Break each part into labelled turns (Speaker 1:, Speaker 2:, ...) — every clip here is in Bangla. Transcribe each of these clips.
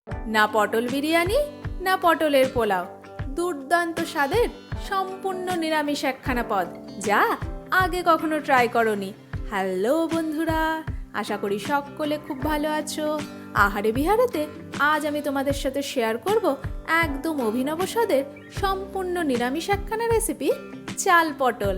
Speaker 1: না পটল বিরিয়ানি, না পটলের পোলাও, দুর্দান্ত স্বাদের সম্পূর্ণ নিরামিষ একখানা পদ, যা আগে কখনো ট্রাই করনি। হ্যালো বন্ধুরা, আশা করি সকলে খুব ভালো আছো। আহারে বিহারেতে আজ আমি তোমাদের সাথে শেয়ার করব একদম অভিনব স্বাদের সম্পূর্ণ নিরামিষ একখানা রেসিপি, চাল পটল।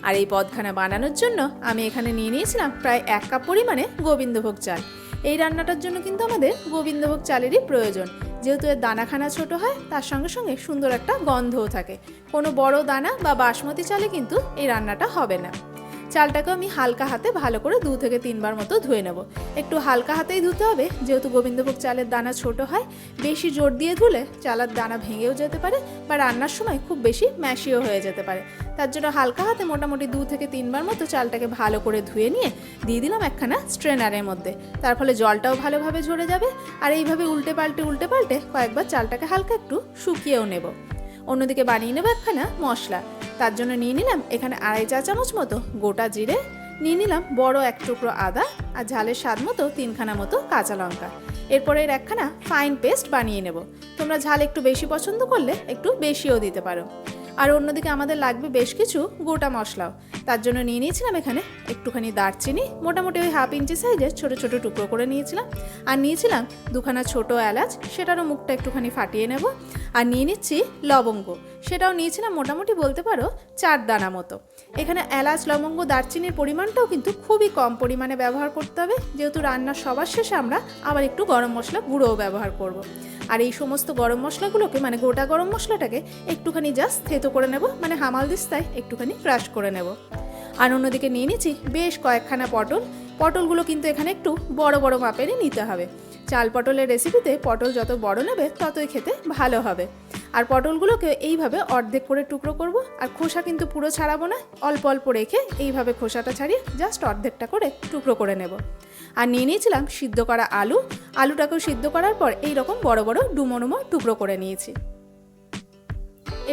Speaker 1: আর এই পদখানা বানানোর জন্য আমি এখানে নিয়ে নিয়েছিলাম প্রায় 1 কাপ পরিমাণে গোবিন্দভোগ চাল। এই রান্নাটার জন্য কিন্তু আমাদের গোবিন্দভোগ চালেরই প্রয়োজন, যেহেতু এর দানাখানা ছোট হয়, তার সঙ্গে সঙ্গে সুন্দর একটা গন্ধও থাকে। কোনো বড় দানা বা বাসমতি চালে কিন্তু এই রান্নাটা হবে না। চালটাকে আমি হালকা হাতে ভালো করে 2 থেকে 3 বার মতো ধুয়ে নেব। একটু হালকা হাতেই ধুতে হবে, যেহেতু গোবিন্দভোগ চালের দানা ছোট হয়। বেশি জোর দিয়ে ধুলে চালের দানা ভেঙেও যেতে পারে বা রান্নার সময় খুব বেশি ম্যাশিও হয়ে যেতে পারে। তার জন্য হালকা হাতে মোটামুটি 2 থেকে 3 বার মতো চালটাকে ভালো করে ধুয়ে নিয়ে দিয়ে দিলাম একখানা স্ট্রেনারের মধ্যে। তার ফলে জলটাও ভালোভাবে ঝরে যাবে। আর এইভাবে উল্টে পাল্টে কয়েকবার চালটাকে হালকা একটু শুকিয়েও নেব। অন্যদিকে বানিয়ে নেব একখানা মশলা। তার জন্য নিয়ে নিলাম এখানে 2.5 চা চামচ মতো গোটা জিরে, নিয়ে নিলাম বড় 1 টুকরো আদা, আর ঝালের স্বাদ মতো 3খানা মতো কাঁচা লঙ্কা। এরপরে এর একখানা ফাইন পেস্ট বানিয়ে নেব। তোমরা ঝাল একটু বেশি পছন্দ করলে একটু বেশিও দিতে পারো। আর অন্যদিকে আমাদের লাগবে বেশ কিছু গোটা মশলাও। তার জন্য নিয়ে নিয়েছিলাম এখানে একটুখানি দারচিনি, মোটামুটি ওই 1/2 ইঞ্চি সাইজের ছোট ছোট টুকরো করে নিয়েছিলাম। আর নিয়েছিলাম 2খানা ছোট এলাচ, সেটারও মুখটা একটুখানি ফাটিয়ে নেব। আর নিয়ে নিচ্ছি লবঙ্গ, সেটাও নিয়েছিলাম মোটামুটি বলতে পারো 4 দানা মতো। এখানে এলাচ, লবঙ্গ, দারচিনির পরিমাণটাও কিন্তু খুবই কম পরিমাণে ব্যবহার করতে হবে, যেহেতু রান্নার সবার শেষে আমরা আবার একটু গরম মশলা গুঁড়োও ব্যবহার করব। আর এই সমস্ত গরম মশলাগুলোকে, মানে গোটা গরম মশলাটাকে একটুখানি জাস্ট থেতো করে নেব, মানে হামালদিস্তায় একটুখানি ক্রাশ করে নেব। আর অন্যদিকে নিয়ে নিচ্ছি বেশ কয়েকখানা পটল। পটলগুলো কিন্তু এখানে একটু বড় বড় মাপেরই নিতে হবে। চাল পটলের রেসিপিতে পটল যত বড় নেবে ততই খেতে ভালো হবে। আর পটলগুলোকে এইভাবে অর্ধেক করে টুকরো করব। আর খোসা কিন্তু পুরো ছাড়াবো না, অল্প অল্প রেখে এইভাবে খোসাটা ছাড়িয়ে জাস্ট অর্ধেকটা করে টুকরো করে নেব। আর নিয়ে নিয়েছিলাম সিদ্ধ করা আলু। আলুটাকেও সিদ্ধ করার পর এইরকম বড় বড় ডুমো ডুমো টুকরো করে নিয়েছি।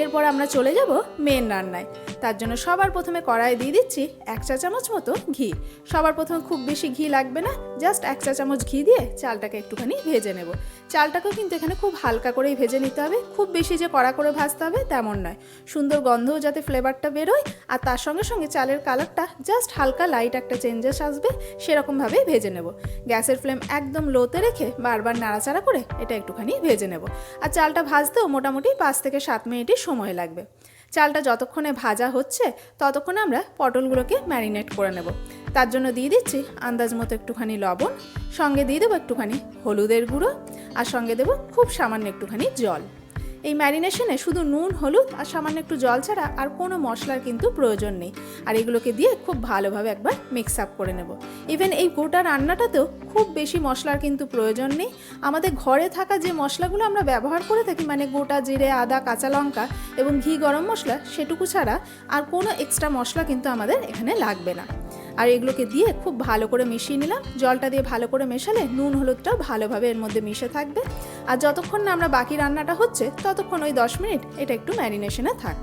Speaker 1: এরপর আমরা চলে যাব মেন রান্নায়। তার জন্য সবার প্রথমে কড়াইয়ে দিয়ে দিচ্ছি 1 চা চামচ মতো ঘি। সবার প্রথমে খুব বেশি ঘি লাগবে না, জাস্ট 1 চা চামচ ঘি দিয়ে চালটাকে একটুখানি ভেজে নেব। চালটাকেও কিন্তু এখানে খুব হালকা করেই ভেজে নিতে হবে, খুব বেশি যে কড়া করে ভাজতে হবে তেমন নয়। সুন্দর গন্ধও যাতে ফ্লেভারটা বেরোয়, আর তার সঙ্গে সঙ্গে চালের কালারটা জাস্ট হালকা লাইট একটা চেঞ্জেস আসবে, সেরকমভাবে ভেজে নেব। গ্যাসের ফ্লেম একদম লোতে রেখে বারবার নাড়াচাড়া করে এটা একটুখানি ভেজে নেব। আর চালটা ভাজতেও মোটামুটি 5 থেকে 7 মিনিটই সময় লাগবে। চালটা যতক্ষণে ভাজা হচ্ছে ততক্ষণে আমরা পটলগুলোকে ম্যারিনেট করে নেব। তার জন্য দিয়ে দিচ্ছি আন্দাজ মতো একটুখানি লবণ, সঙ্গে দিয়ে দেবো একটুখানি হলুদের গুঁড়ো, আর সঙ্গে দেবো খুব সামান্য একটুখানি জল। এই ম্যারিনেশনে শুধু নুন, হলুদ আর সামান্য একটু জল ছাড়া আর কোনো মশলার কিন্তু প্রয়োজন নেই। আর এগুলোকে দিয়ে খুব ভালোভাবে একবার মিক্স আপ করে নেব। ইভেন এই গোটা রান্নাটাতেও খুব বেশি মশলার কিন্তু প্রয়োজন নেই। আমাদের ঘরে থাকা যে মশলাগুলো আমরা ব্যবহার করে থাকি, মানে গোটা জিরে, আদা, কাঁচা লঙ্কা এবং ঘি, গরম মশলা, সেটুকু ছাড়া আর কোনো এক্সট্রা মশলা কিন্তু আমাদের এখানে লাগবে না। আর এগুলোকে দিয়ে খুব ভালো করে মিশিয়ে নিলাম। জলটা দিয়ে ভালো করে মেশালে নুন হলুদটাও ভালোভাবে এর মধ্যে মিশে থাকবে। আর যতক্ষণ না আমরা বাকি রান্নাটা হচ্ছে ততক্ষণ ওই 10 মিনিট এটা একটু ম্যারিনেশনে থাক।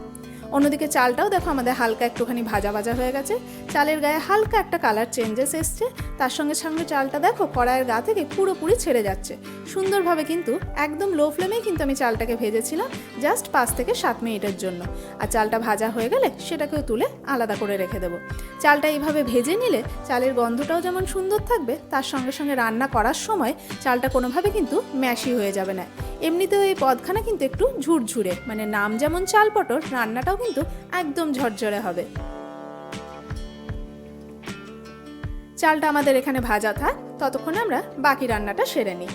Speaker 1: অন্যদিকে চালটাও দেখো আমাদের হালকা একটুখানি ভাজা ভাজা হয়ে গেছে। চালের গায়ে হালকা একটা কালার চেঞ্জেস এসছে। তার সঙ্গে সঙ্গে চালটা দেখো কড়াইয়ের গা থেকে পুরোপুরি ছেড়ে যাচ্ছে সুন্দরভাবে। কিন্তু একদম লো ফ্লেমেই কিন্তু আমি চালটাকে ভেজেছিলাম, জাস্ট 5 থেকে 7 মিনিটের জন্য। আর চালটা ভাজা হয়ে গেলে সেটাকেও তুলে আলাদা করে রেখে দেবো। চালটা এইভাবে ভেজে নিলে চালের গন্ধটাও যেমন সুন্দর থাকবে, তার সঙ্গে সঙ্গে রান্না করার সময় চালটা কোনোভাবে কিন্তু ম্যাশি হয়ে যাবে না। এমনিতেও এই পদখানা কিন্তু একটু ঝুরঝুরে, মানে নাম যেমন চাল পটল, রান্নাটাও কিন্তু একদম ঝরঝরে হবে। চালটা আমাদের এখানে ভাজা থাক, ততক্ষণে আমরা বাকি রান্নাটা সেরে নিই।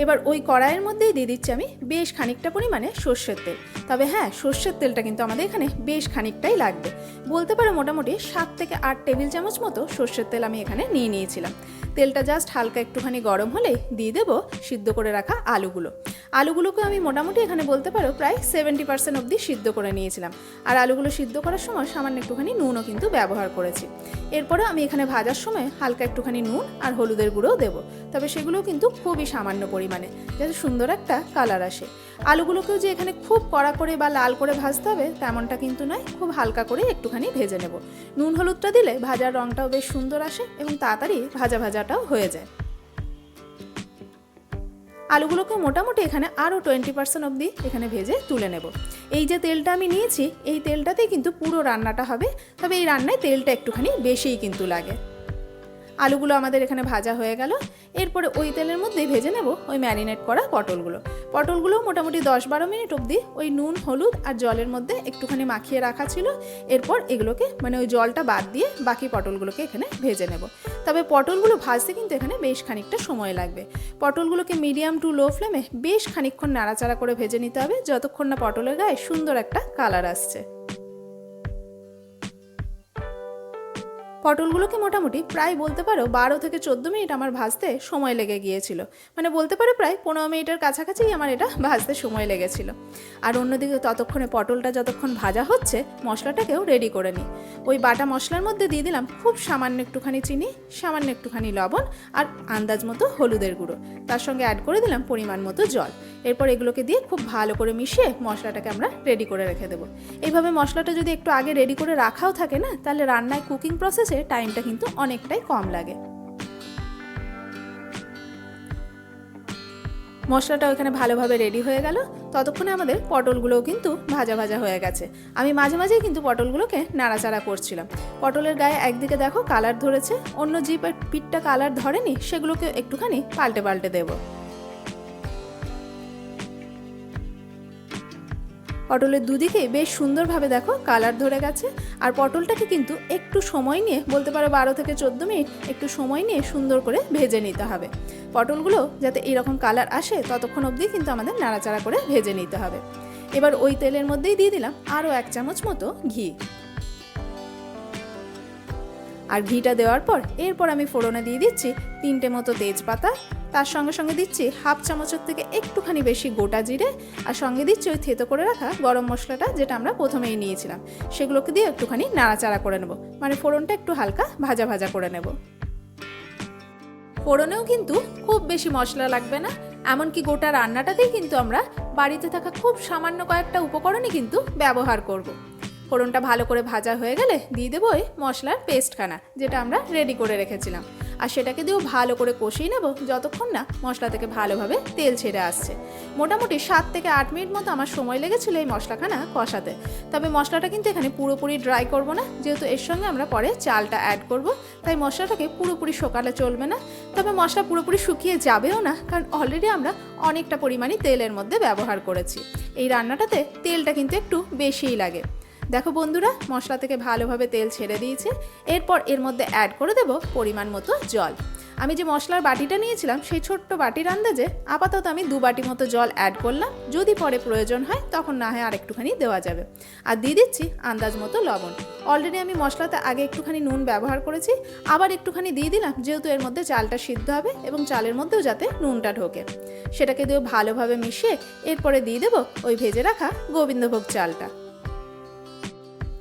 Speaker 1: এবার ওই কড়াইয়ের মধ্যেই দিয়ে দিচ্ছি আমি বেশ খানিকটা পরিমাণে সর্ষের তেল। তবে হ্যাঁ, সর্ষের তেলটা কিন্তু আমাদের এখানে বেশ খানিকটাই লাগবে। বলতে পারো মোটামুটি 7 থেকে 8 টেবিল চামচ মতো সর্ষের তেল আমি এখানে নিয়ে নিয়েছিলাম। তেলটা জাস্ট হালকা একটুখানি গরম হলেই দিয়ে দেবো সিদ্ধ করে রাখা আলুগুলো। আলুগুলোকে আমি মোটামুটি এখানে বলতে পারো প্রায় 70% অবধি সিদ্ধ করে নিয়েছিলাম। আর আলুগুলো সিদ্ধ করার সময় সামান্য একটুখানি নুনও কিন্তু ব্যবহার করেছি। এরপরে আমি এখানে ভাজার সময় হালকা একটুখানি নুন আর হলুদের গুঁড়োও দেবো, তবে সেগুলো কিন্তু খুবই সামান্য পরিমাণে, যাতে সুন্দর একটা কালার আসে। আলুগুলোকেও যে এখানে খুব কড়া করে বা লাল করে ভাজতে হবে তেমনটা কিন্তু নয়, খুব হালকা করে একটুখানি ভেজে নেব। নুন হলুদটা দিলে ভাজার রঙটাও বেশ সুন্দর আসে এবং তাড়াতাড়ি ভাজা ভাজাটাও হয়ে যায়। আলুগুলোকে মোটামুটি এখানে আরও 20% অবধি এখানে ভেজে তুলে নেব। এই যে তেলটা আমি নিয়েছি, এই তেলটাতেই কিন্তু পুরো রান্নাটা হবে, তবে এই রান্নায় তেলটা একটুখানি বেশিই কিন্তু লাগে। আলুগুলো আমাদের এখানে ভাজা হয়ে গেল। এরপরে ওই তেলের মধ্যেই ভেজে নেব ওই ম্যারিনেট করা পটলগুলো মোটামুটি 10-12 মিনিট অবধি ওই নুন, হলুদ আর জলের মধ্যে একটুখানি মাখিয়ে রাখা ছিল। এরপর এগুলোকে মানে ওই জলটা বাদ দিয়ে বাকি পটলগুলোকে এখানে ভেজে নেব। তবে পটলগুলো ভাজতে কিন্তু এখানে বেশ খানিকটা সময় লাগবে। পটলগুলোকে মিডিয়াম টু লো ফ্লেমে বেশ খানিকক্ষণ নাড়াচাড়া করে ভেজে নিতে হবে, যতক্ষণ না পটলের গায়ে সুন্দর একটা কালার আসছে। পটলগুলোকে মোটামুটি প্রায় বলতে পারো 12 থেকে 14 মিনিট আমার ভাজতে সময় লেগে গিয়েছিল। মানে বলতে পারো প্রায় 15 মিনিটের কাছাকাছি আমার এটা ভাজতে সময় লেগেছিল। আর অন্যদিকে ততক্ষণে পটলটা যতক্ষণ ভাজা হচ্ছে, মশলাটাকেও রেডি করে নিই। ওই বাটা মশলার মধ্যে দিয়ে দিলাম খুব সামান্য একটুখানি চিনি, সামান্য একটুখানি লবণ আর আন্দাজ মতো হলুদের গুঁড়ো। তার সঙ্গে অ্যাড করে দিলাম পরিমাণ মতো জল। এরপর এগুলোকে দিয়ে খুব ভালো করে মিশিয়ে মশলাটাকে আমরা রেডি করে রেখে দেবো। এইভাবে মশলাটা যদি একটু আগে রেডি করে রাখাও থাকে না, তাহলে রান্নায় কুকিং প্রসেসে টাইমটা কিন্তু অনেকটাই কম লাগে। মশলাটা ওখানে ভালোভাবে রেডি হয়ে গেল। ততক্ষণে আমাদের পটলগুলোও কিন্তু ভাজা ভাজা হয়ে গেছে। আমি মাঝে মাঝেই কিন্তু পটলগুলোকে নাড়াচাড়া করছিলাম। পটলের গায়ে একদিকে দেখো কালার ধরেছে, অন্য যে পিঠটা কালার ধরেনি সেগুলোকে একটুখানি পাল্টে পাল্টে দেবো। পটলের দুদিকেই বেশ সুন্দরভাবে দেখো কালার ধরে গেছে। আর পটলটাকে কিন্তু একটু সময় নিয়ে, বলতে পারো 12 থেকে 14 মিনিট একটু সময় নিয়ে সুন্দর করে ভেজে নিতে হবে। পটলগুলো যাতে এরকম কালার আসে ততক্ষণ অবধি কিন্তু আমাদের নাড়াচাড়া করে ভেজে নিতে হবে। এবার ওই তেলের মধ্যেই দিয়ে দিলাম আরও 1 চামচ মতো ঘি। আর ঘিটা দেওয়ার পর এরপর আমি ফোড়নে দিয়ে দিচ্ছি 3টে মতো তেজপাতা। তার সঙ্গে সঙ্গে দিচ্ছি হাফ চামচের থেকে একটুখানি বেশি গোটা জিরে, আর সঙ্গে দিচ্ছি ওই থেতো করে রাখা গরম মশলাটা যেটা আমরা প্রথমেই নিয়েছিলাম, সেগুলোকে দিয়ে একটুখানি নাড়াচাড়া করে নেব। মানে ফোড়নটা একটু হালকা ভাজা ভাজা করে নেব। ফোড়নেও কিন্তু খুব বেশি মশলা লাগবে না, এমনকি গোটা রান্নাটাতেই কিন্তু আমরা বাড়িতে থাকা খুব সামান্য কয়েকটা উপকরণই কিন্তু ব্যবহার করব। ফোড়নটা ভালো করে ভাজা হয়ে গেলে দিয়ে দেবো ওই মশলার পেস্টখানা যেটা আমরা রেডি করে রেখেছিলাম, আর সেটাকে দিয়েও ভালো করে কষিয়ে নেব যতক্ষণ না মশলা থেকে ভালোভাবে তেল ছেড়ে আসছে। মোটামুটি 7 থেকে 8 মিনিট মতো আমার সময় লেগেছিল এই মশলাখানা কষাতে। তবে মশলাটা কিন্তু এখানে পুরোপুরি ড্রাই করব না, যেহেতু এর সঙ্গে আমরা পরে চালটা অ্যাড করব, তাই মশলাটাকে পুরোপুরি শুকালে চলবে না। তবে মশলা পুরোপুরি শুকিয়ে যাবেও না, কারণ অলরেডি আমরা অনেকটা পরিমাণে তেলের মধ্যে ব্যবহার করেছি। এই রান্নাটাতে তেলটা কিন্তু একটু বেশিই লাগে। দেখো বন্ধুরা, মশলা থেকে ভালোভাবে তেল ছেড়ে দিয়েছে। এরপর এর মধ্যে অ্যাড করে দেব পরিমাণ মতো জল। আমি যে মশলার বাটিটা নিয়েছিলাম সেই ছোট্ট বাটির আন্দাজে আপাতত আমি 2 বাটি মতো জল অ্যাড করলাম। যদি পরে প্রয়োজন হয় তখন না হয় আর একটুখানি দেওয়া যাবে। আর দিয়ে দিচ্ছি আন্দাজ মতো লবণ। অলরেডি আমি মশলাতে আগে একটুখানি নুন ব্যবহার করেছি, আবার একটুখানি দিয়ে দিলাম, যেহেতু এর মধ্যে চালটা সিদ্ধ হবে এবং চালের মধ্যেও যাতে নুনটা ঢোকে। সেটাকে দিয়ে ভালোভাবে মিশিয়ে এরপরে দিয়ে দেবো ওই ভেজে রাখা গোবিন্দভোগ চালটা।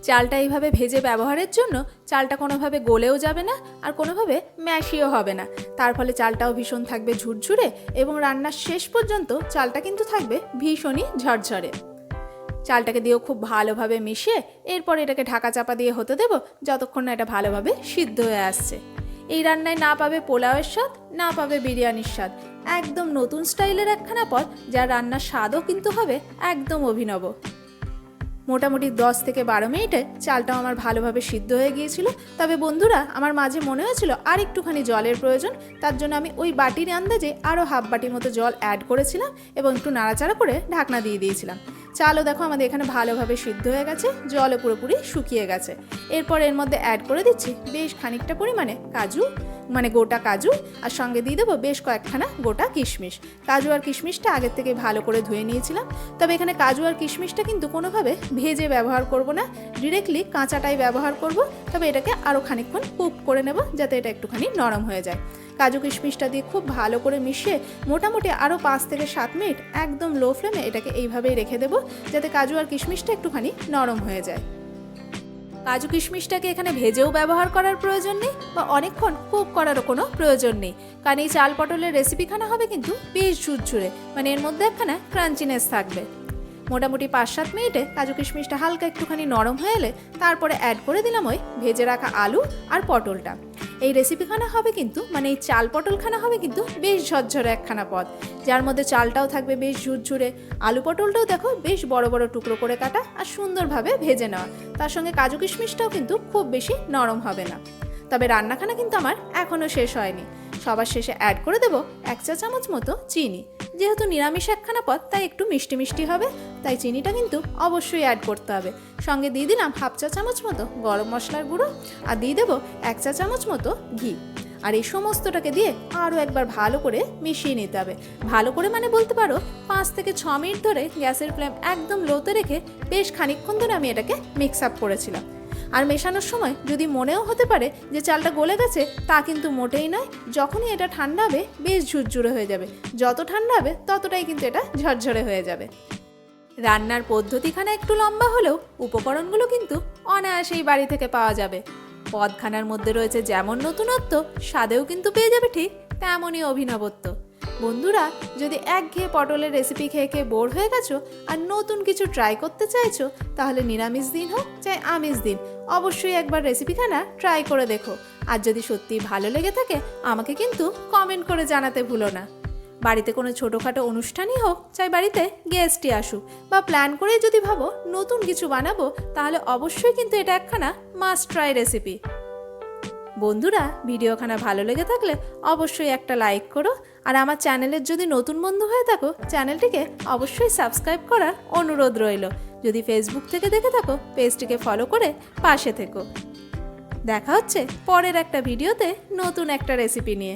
Speaker 1: চালটা এইভাবে ভেজে ব্যবহারের জন্য চালটা কোনোভাবে গলেও যাবে না আর কোনোভাবে ম্যাশিও হবে না। তার ফলে চালটাও ভীষণ থাকবে ঝুরঝুরে এবং রান্নার শেষ পর্যন্ত চালটা কিন্তু থাকবে ভীষণই ঝরঝরে। চালটাকে দিয়েও খুব ভালোভাবে মিশিয়ে এরপর এটাকে ঢাকা চাপা দিয়ে হতে দেব যতক্ষণ না এটা ভালোভাবে সিদ্ধ হয়ে আসছে। এই রান্নায় না পাবে পোলাওয়ের স্বাদ, না পাবে বিরিয়ানির স্বাদ, একদম নতুন স্টাইলের একখানা পদ, যার রান্নার স্বাদও কিন্তু হবে একদম অভিনব। মোটামুটি 10 থেকে 12 মিনিটে চালটাও আমার ভালোভাবে সিদ্ধ হয়ে গিয়েছিল। তবে বন্ধুরা, আমার মাঝে মনে হয়েছিল আর একটুখানি জলের প্রয়োজন, তার জন্য আমি ওই বাটির আন্দাজে আরও হাফ বাটির মতো জল অ্যাড করেছিলাম এবং একটু নাড়াচাড়া করে ঢাকনা দিয়ে দিয়েছিলাম। চালও দেখো আমাদের এখানে ভালোভাবে সিদ্ধ হয়ে গেছে, জলও পুরোপুরি শুকিয়ে গেছে। এরপর এর মধ্যে অ্যাড করে দিচ্ছি বেশ খানিকটা পরিমাণে কাজু, মানে গোটা কাজু, আর সঙ্গে দিয়ে দেবো বেশ কয়েকখানা গোটা কিশমিশ। কাজু আর কিশমিশটা আগের থেকে ভালো করে ধুয়ে নিয়েছিলাম। তবে এখানে কাজু আর কিশমিশটা কিন্তু কোনোভাবে ভেজে ব্যবহার করব না, ডিরেক্টলি কাঁচাটাই ব্যবহার করব। তবে এটাকে আরও খানিকক্ষণ কুক করে নেব যাতে এটা একটুখানি নরম হয়ে যায়। কাজু কিশমিশটা দিয়ে খুব ভালো করে মিশিয়ে মোটামুটি আরও 5 থেকে 7 মিনিট একদম লো ফ্লেমে এটাকে এইভাবেই রেখে দেবো যাতে কাজু আর কিশমিশটা একটুখানি নরম হয়ে যায়। কাজু কিশমিশটাকে এখানে ভেজেও ব্যবহার করার প্রয়োজন নেই বা অনেকক্ষণ কুক করারও কোনো প্রয়োজন নেই, কারণ এই চাল পটলের রেসিপিখানা হবে কিন্তু বেশ ঝুরঝুরে, মানে এর মধ্যে একখানা ক্রাঞ্চিনেস থাকবে। মোটামুটি 5-7 মিনিটে কাজু কিশমিশটা হালকা একটুখানি নরম হয়ে এলে তারপরে অ্যাড করে দিলাম ওই ভেজে রাখা আলু আর পটলটা। এই রেসিপিখানা হবে কিন্তু মানে এই চাল পটলখানা হবে কিন্তু বেশ ঝরঝরে একখানা পদ, যার মধ্যে চালটাও থাকবে বেশ ঝুরঝুরে, আলু পটলটাও দেখো বেশ বড় বড় টুকরো করে কাটা আর সুন্দরভাবে ভেজে নেওয়া, তার সঙ্গে কাজু কিশমিশটাও কিন্তু খুব বেশি নরম হবে না। তবে রান্নাখানা কিন্তু আমার এখনও শেষ হয়নি। সবার শেষে অ্যাড করে দেবো 1 চা চামচ মতো চিনি। যেহেতু নিরামিষ একখানা পদ তাই একটু মিষ্টি মিষ্টি হবে, তাই চিনিটা কিন্তু অবশ্যই অ্যাড করতে হবে। সঙ্গে দিয়ে দিলাম 1/2 চা চামচ মতো গরম মশলার গুঁড়ো আর দিয়ে দেবো 1 চা চামচ মতো ঘি। আর এই সমস্তটাকে দিয়ে আরও একবার ভালো করে মিশিয়ে নিতে হবে। ভালো করে মানে বলতে পারো 5 থেকে 6 মিনিট ধরে গ্যাসের ফ্লেম একদম লোতে রেখে বেশ খানিকক্ষণ ধরে আমি এটাকে মিক্স আপ করেছিলাম। আর মেশানোর সময় যদি মনেও হতে পারে যে চালটা গলে গেছে, তা কিন্তু মোটেই নয়। যখনই এটা ঠান্ডা হবে বেশ ঝুরঝুরে হয়ে যাবে, যত ঠান্ডা হবে ততটাই কিন্তু এটা ঝরঝরে হয়ে যাবে। রান্নার পদ্ধতিখানা একটু লম্বা হলেও উপকরণগুলো কিন্তু অনায়াসেই বাড়ি থেকে পাওয়া যাবে। পদখানার মধ্যে রয়েছে যেমন নতুনত্ব, স্বাদেও কিন্তু পেয়ে যাবে ঠিক তেমনই অভিনবত্ব। বন্ধুরা, যদি একঘেয়ে পটলের রেসিপি খেয়ে খেয়ে বোর হয়ে গেছো আর নতুন কিছু ট্রাই করতে চাইছো, তাহলে নিরামিষ দিন হোক চাই আমিষ দিন অবশ্যই একবার রেসিপিখানা ট্রাই করে দেখো। আর যদি সত্যিই ভালো লেগে থাকে আমাকে কিন্তু কমেন্ট করে জানাতে ভুলো না। বাড়িতে কোনো ছোটোখাটো অনুষ্ঠানই হোক, চাই বাড়িতে গেস্টই আসুক বা প্ল্যান করেই যদি ভাবো নতুন কিছু বানাবো, তাহলে অবশ্যই কিন্তু এটা একখানা মাস্ট ট্রাই রেসিপি। বন্ধুরা, ভিডিওখানা ভালো লেগে থাকলে অবশ্যই একটা লাইক করো, আর আমার চ্যানেলের যদি নতুন বন্ধু হয়ে থাকো চ্যানেলটিকে অবশ্যই সাবস্ক্রাইব করার অনুরোধ রইল। যদি ফেসবুক থেকে দেখে থাকো পেজটিকে ফলো করে পাশে থেকো। দেখা হচ্ছে পরের একটা ভিডিওতে নতুন একটা রেসিপি নিয়ে।